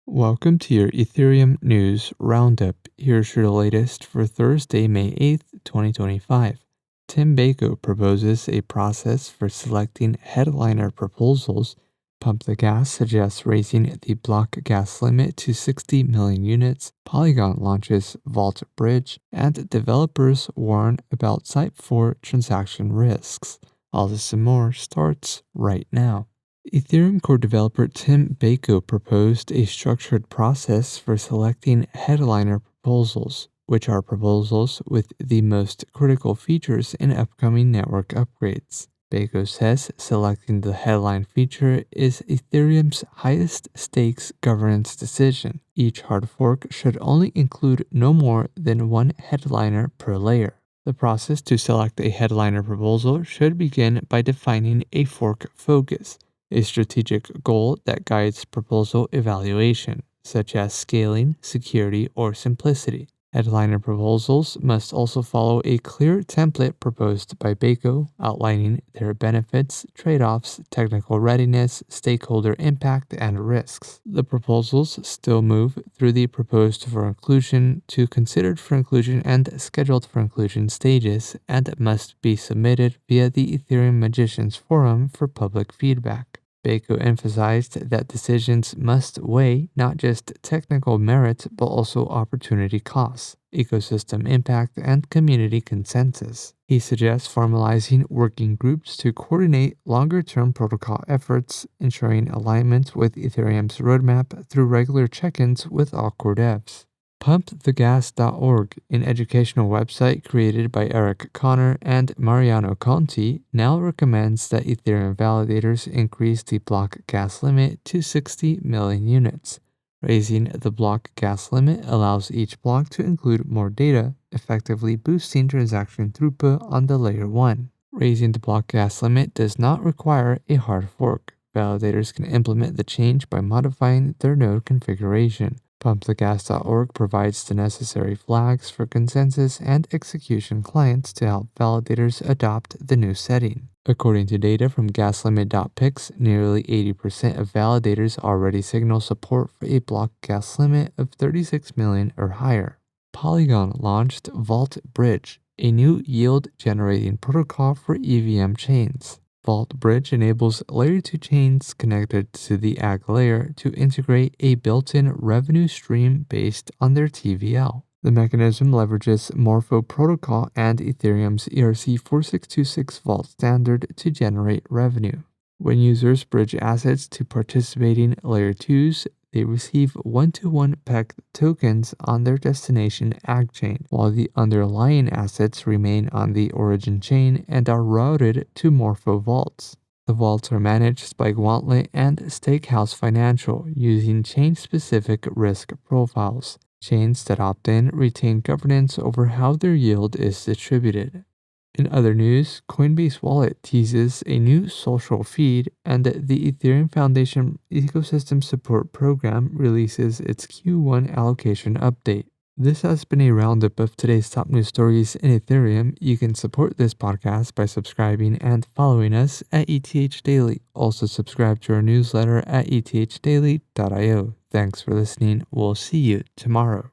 Welcome to your Ethereum News Roundup. Here's your latest for Thursday, May 8th, 2025. Tim Bako proposes a process for selecting headliner proposals. Pump the Gas suggests raising the block gas limit to 60 million units. Polygon launches Vault Bridge, and developers warn about Type 4 transaction risks. All this and more starts right now. Ethereum core developer Tim Bako proposed a structured process for selecting headliner proposals, which are proposals with the most critical features in upcoming network upgrades. Bako says selecting the headline feature is Ethereum's highest stakes governance decision. Each hard fork should only include no more than one headliner per layer. The process to select a headliner proposal should begin by defining a fork focus, a strategic goal that guides proposal evaluation, such as scaling, security, or simplicity. Headliner proposals must also follow a clear template proposed by Bako, outlining their benefits, trade-offs, technical readiness, stakeholder impact, and risks. The proposals still move through the proposed for inclusion to considered for inclusion and scheduled for inclusion stages, and must be submitted via the Ethereum Magicians Forum for public feedback. Bako emphasized that decisions must weigh not just technical merit but also opportunity costs, ecosystem impact, and community consensus. He suggests formalizing working groups to coordinate longer-term protocol efforts, ensuring alignment with Ethereum's roadmap through regular check-ins with all core devs. PumpTheGas.org, an educational website created by Eric Connor and Mariano Conti, now recommends that Ethereum validators increase the block gas limit to 60 million units. Raising the block gas limit allows each block to include more data, effectively boosting transaction throughput on the layer 1. Raising the block gas limit does not require a hard fork. Validators can implement the change by modifying their node configuration. PumpTheGas.org provides the necessary flags for consensus and execution clients to help validators adopt the new setting. According to data from gaslimit.pix, nearly 80% of validators already signal support for a block gas limit of 36 million or higher. Polygon launched Vault Bridge, a new yield-generating protocol for EVM chains. Vault Bridge enables Layer 2 chains connected to the AG layer to integrate a built-in revenue stream based on their TVL. The mechanism leverages Morpho protocol and Ethereum's ERC-4626 Vault standard to generate revenue. When users bridge assets to participating Layer 2s, they receive one-to-one pegged tokens on their destination AG chain, while the underlying assets remain on the origin chain and are routed to Morpho vaults. The vaults are managed by Gauntlet and Stakehouse Financial using chain-specific risk profiles. Chains that opt in retain governance over how their yield is distributed. In other news, Coinbase Wallet teases a new social feed, and the Ethereum Foundation Ecosystem Support Program releases its Q1 allocation update. This has been a roundup of today's top news stories in Ethereum. You can support this podcast by subscribing and following us at ETH Daily. Also subscribe to our newsletter at ethdaily.io. Thanks for listening. We'll see you tomorrow.